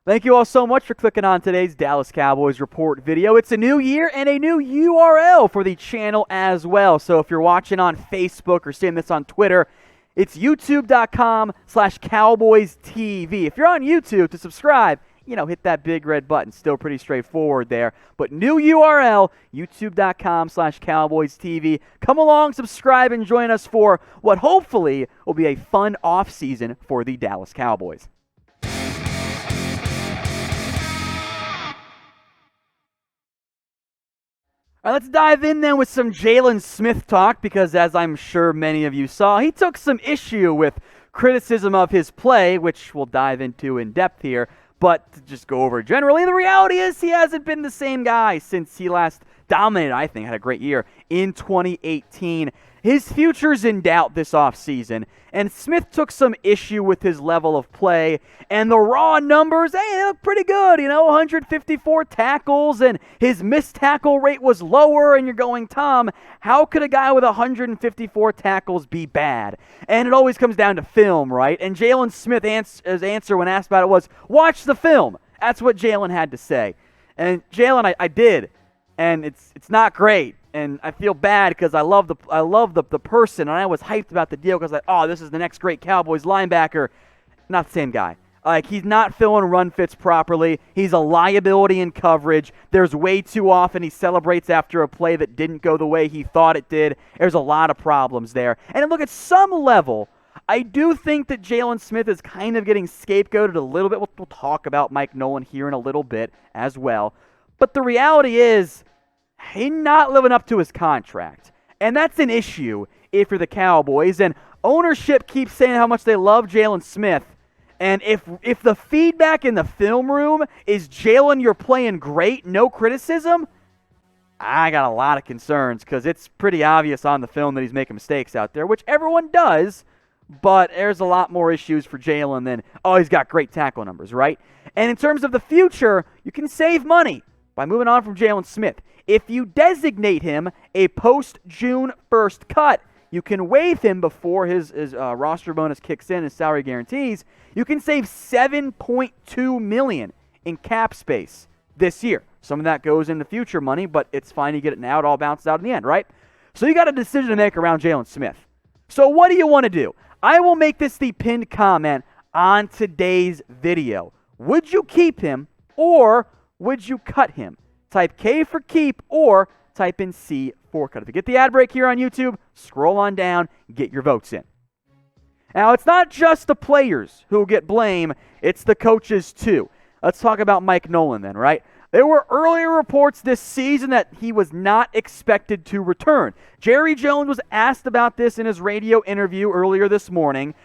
Thank you all so much for clicking on today's Dallas Cowboys Report video. It's a new year and a new URL for the channel as well. So if you're watching on Facebook or seeing this on Twitter, it's youtube.com/CowboysTV. If you're on YouTube, to subscribe, hit that big red button. Still pretty straightforward there. But new URL, youtube.com/CowboysTV. Come along, subscribe, and join us for what hopefully will be a fun offseason for the Dallas Cowboys. All right, let's dive in then with some Jaylon Smith talk because, as I'm sure many of you saw, he took some issue with criticism of his play, which we'll dive into in depth here. But to just go over generally, the reality is he hasn't been the same guy since he last dominated, I think, had a great year in 2018. His future's in doubt this offseason, and Smith took some issue with his level of play, and the raw numbers, they look pretty good, 154 tackles, and his missed tackle rate was lower, and you're going, Tom, how could a guy with 154 tackles be bad? And it always comes down to film, right? And Jaylon Smith's answer when asked about it was, watch the film. That's what Jaylon had to say. And Jaylon, I did, and it's not great. And I feel bad because I love the person, and I was hyped about the deal because this is the next great Cowboys linebacker. Not the same guy. He's not filling run fits properly. He's a liability in coverage. There's way too often he celebrates after a play that didn't go the way he thought it did. There's a lot of problems there. And look, at some level, I do think that Jaylon Smith is kind of getting scapegoated a little bit. We'll talk about Mike Nolan here in a little bit as well. But the reality is, he's not living up to his contract. And that's an issue if you're the Cowboys. And ownership keeps saying how much they love Jaylon Smith. And if the feedback in the film room is, Jaylon, you're playing great, no criticism, I got a lot of concerns because it's pretty obvious on the film that he's making mistakes out there, which everyone does. But there's a lot more issues for Jaylon than, he's got great tackle numbers, right? And in terms of the future, you can save money by moving on from Jaylon Smith. If you designate him a post-June 1st cut, you can waive him before his roster bonus kicks in, his salary guarantees. You can save $7.2 million in cap space this year. Some of that goes into future money, but it's fine. You get it now. It all bounces out in the end, right? So you got a decision to make around Jaylon Smith. So what do you want to do? I will make this the pinned comment on today's video. Would you keep him or would you cut him? Type K for keep or type in C for cut. If you get the ad break here on YouTube, scroll on down, get your votes in. Now, it's not just the players who get blame, it's the coaches too. Let's talk about Mike Nolan then, right? There were earlier reports this season that he was not expected to return. Jerry Jones was asked about this in his radio interview earlier this morning.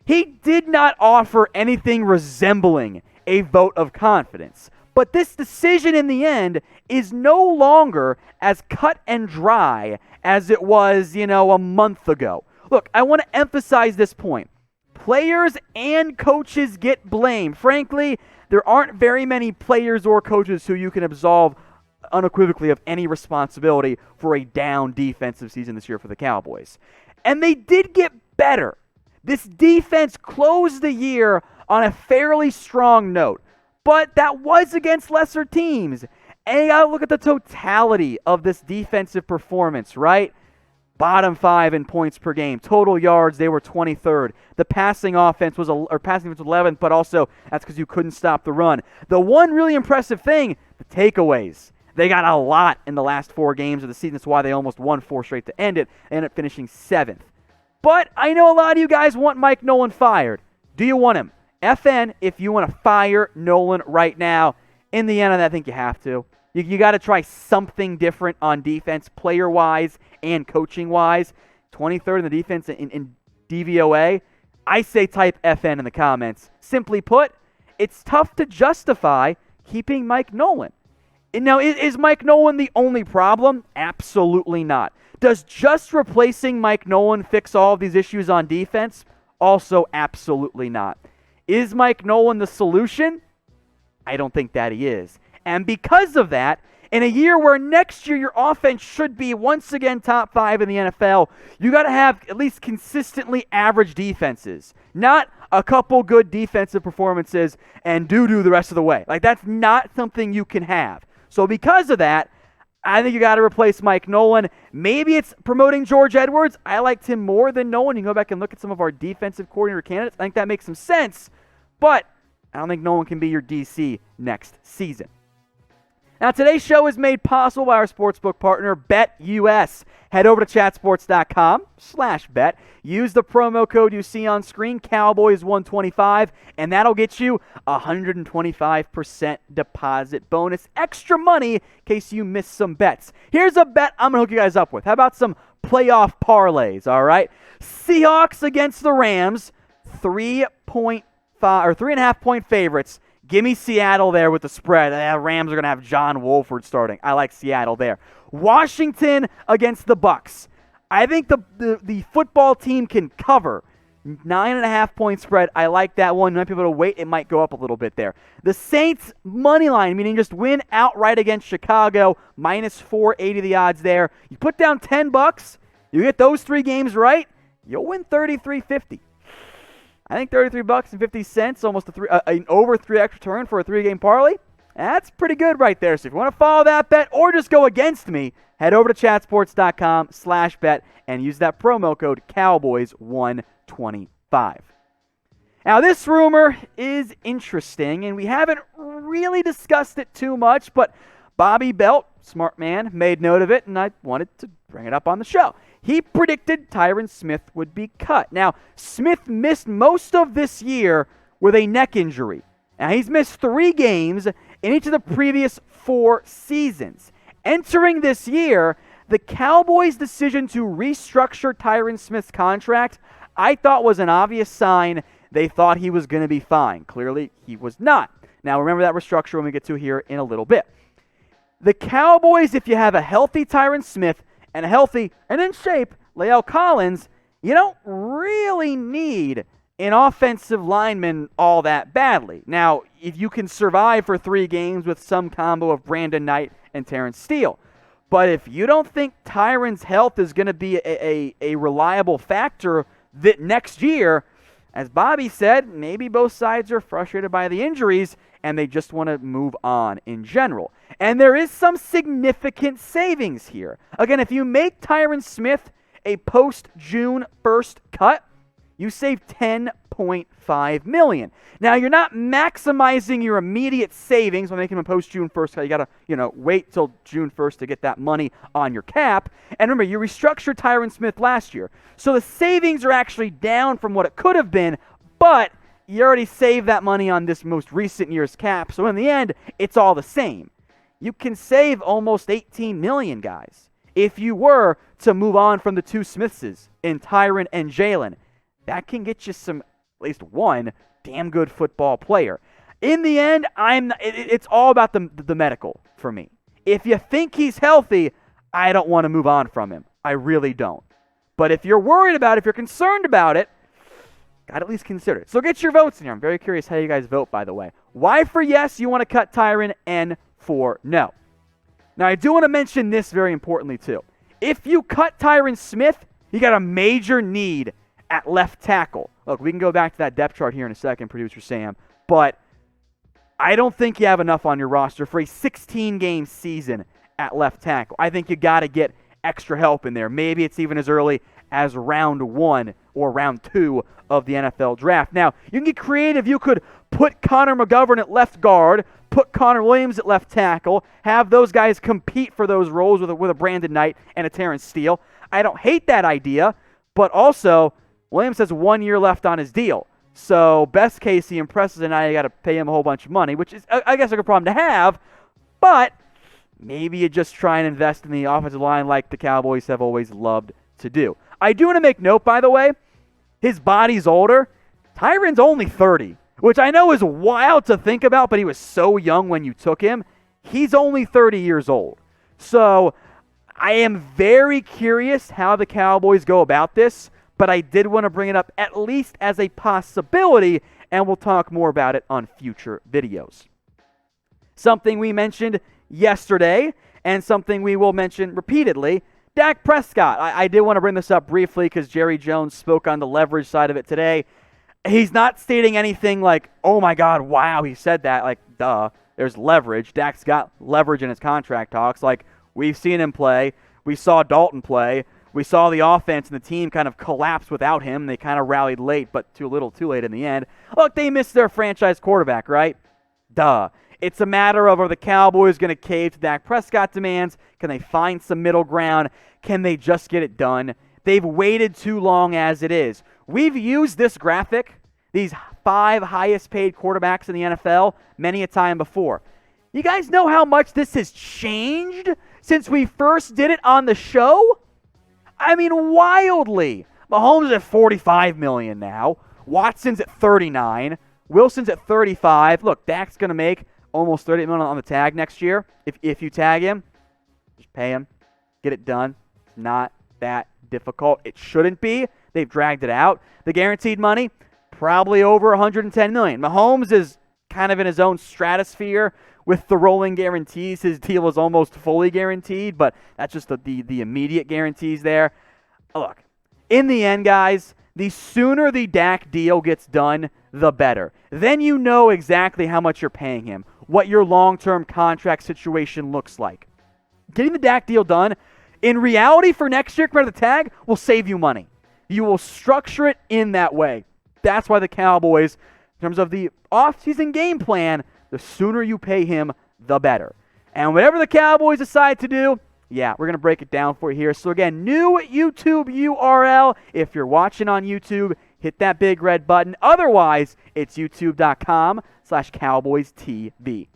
He did not offer anything resembling a vote of confidence. But this decision in the end is no longer as cut and dry as it was, a month ago. Look, I want to emphasize this point. Players and coaches get blamed. Frankly, there aren't very many players or coaches who you can absolve unequivocally of any responsibility for a down defensive season this year for the Cowboys. And they did get better. This defense closed the year on a fairly strong note. But that was against lesser teams. And you got to look at the totality of this defensive performance, right? Bottom 5 in points per game. Total yards, they were 23rd. The passing offense was 11th, but also that's because you couldn't stop the run. The one really impressive thing, the takeaways. They got a lot in the last 4 games of the season. That's why they almost won 4 straight to end it. They ended up finishing 7th. But I know a lot of you guys want Mike Nolan fired. Do you want him? FN, if you want to fire Nolan right now, in the end, I think you have to. You got to try something different on defense, player-wise and coaching-wise. 23rd in the defense in DVOA. I say type FN in the comments. Simply put, it's tough to justify keeping Mike Nolan. And now, is Mike Nolan the only problem? Absolutely not. Does just replacing Mike Nolan fix all of these issues on defense? Also, absolutely not. Is Mike Nolan the solution? I don't think that he is. And because of that, In a year where next year your offense should be once again top 5 in the NFL, you got to have at least consistently average defenses, not a couple good defensive performances and doo-doo the rest of the way. Like, that's not something you can have. So because of that, I think you got to replace Mike Nolan. Maybe it's promoting George Edwards. I liked him more than Nolan. You can go back and look at some of our defensive coordinator candidates. I think that makes some sense, but I don't think Nolan can be your DC next season. Now, today's show is made possible by our sportsbook partner, BetUS. Head over to chatsports.com/bet. Use the promo code you see on screen, Cowboys125, and that'll get you a 125% deposit bonus. Extra money in case you miss some bets. Here's a bet I'm going to hook you guys up with. How about some playoff parlays, all right? Seahawks against the Rams, 3.5 point favorites. Give me Seattle there with the spread. Rams are going to have John Wolford starting. I like Seattle there. Washington against the Bucks. I think the football team can cover 9.5 point spread. I like that one. You might be able to wait. It might go up a little bit there. The Saints money line, meaning just win outright against Chicago, minus 480 the odds there. You put down $10, you get those 3 games right, you'll win $33.50. I think $33.50, almost an over 3x return for a 3-game parlay. That's pretty good right there. So if you want to follow that bet or just go against me, head over to chatsports.com/bet and use that promo code Cowboys125. Now, this rumor is interesting, and we haven't really discussed it too much, but Bobby Belt, smart man, made note of it, and I wanted to bring it up on the show. He predicted Tyron Smith would be cut. Now, Smith missed most of this year with a neck injury. Now, he's missed 3 games in each of the previous 4 seasons. Entering this year, the Cowboys' decision to restructure Tyron Smith's contract, I thought was an obvious sign they thought he was going to be fine. Clearly, he was not. Now, remember that restructure when we get to here in a little bit. The Cowboys, if you have a healthy Tyron Smith and a healthy and in shape La'el Collins, you don't really need an offensive lineman all that badly. Now, if you can survive for 3 games with some combo of Brandon Knight and Terrence Steele. But if you don't think Tyron's health is going to be a reliable factor that next year, as Bobby said, maybe both sides are frustrated by the injuries and they just want to move on in general. And there is some significant savings here. Again, if you make Tyron Smith a post-June 1st cut, you save $10.5 million. Now, you're not maximizing your immediate savings by making him a post-June 1st cut. You got to, wait till June 1st to get that money on your cap. And remember, you restructured Tyron Smith last year. So the savings are actually down from what it could have been, but you already saved that money on this most recent year's cap. So in the end, it's all the same. You can save almost $18 million, guys, if you were to move on from the 2 Smithses in Tyron and Jaylon. That can get you at least one damn good football player. In the end, it's all about the medical for me. If you think he's healthy, I don't want to move on from him. I really don't. But if you're worried about it, if you're concerned about it, got to at least consider it. So get your votes in here. I'm very curious how you guys vote, by the way. Why for yes, you want to cut Tyron, and for no. Now, I do want to mention this very importantly, too. If you cut Tyron Smith, you got a major need at left tackle. Look, we can go back to that depth chart here in a second, Producer Sam, but I don't think you have enough on your roster for a 16-game season at left tackle. I think you got to get extra help in there. Maybe it's even as early as round 1 or round 2 of the NFL draft. Now, you can get creative. You could put Connor McGovern at left guard, put Connor Williams at left tackle, have those guys compete for those roles with a Brandon Knight and a Terrence Steele. I don't hate that idea, but also Williams has 1 year left on his deal. So best case, he impresses, and now you got to pay him a whole bunch of money, which is, I guess, a good problem to have, but maybe you just try and invest in the offensive line like the Cowboys have always loved to do. I do want to make note, by the way, his body's older. Tyron's only 30, which I know is wild to think about, but he was so young when you took him. He's only 30 years old. So I am very curious how the Cowboys go about this, but I did want to bring it up at least as a possibility, and we'll talk more about it on future videos. Something we mentioned yesterday, and something we will mention repeatedly, Dak Prescott. I did want to bring this up briefly because Jerry Jones spoke on the leverage side of it today. He's not stating anything like, oh my God, wow, he said that. Like, duh, there's leverage. Dak's got leverage in his contract talks. Like, we've seen him play. We saw Dalton play. We saw the offense and the team kind of collapse without him. They kind of rallied late, but too late in the end. Look, they missed their franchise quarterback, right? Duh. It's a matter of, are the Cowboys going to cave to Dak Prescott demands? Can they find some middle ground? Can they just get it done? They've waited too long as it is. We've used this graphic, these 5 highest paid quarterbacks in the NFL, many a time before. You guys know how much this has changed since we first did it on the show? I mean, wildly. Mahomes is at $45 million now. Watson's at $39. Wilson's at $35. Look, Dak's going to make almost $30 million on the tag next year. If you tag him, just pay him. Get it done. It's not that difficult. It shouldn't be. They've dragged it out. The guaranteed money, probably over $110 million. Mahomes is kind of in his own stratosphere with the rolling guarantees. His deal is almost fully guaranteed, but that's just the immediate guarantees there. Look, in the end, guys, the sooner the Dak deal gets done, the better. Then you know exactly how much you're paying him, what your long-term contract situation looks like. Getting the Dak deal done, in reality for next year, compared to the tag, will save you money. You will structure it in that way. That's why the Cowboys, in terms of the offseason game plan, the sooner you pay him, the better. And whatever the Cowboys decide to do, yeah, we're going to break it down for you here. So again, new YouTube URL. If you're watching on YouTube, hit that big red button. Otherwise, it's youtube.com/CowboysTV.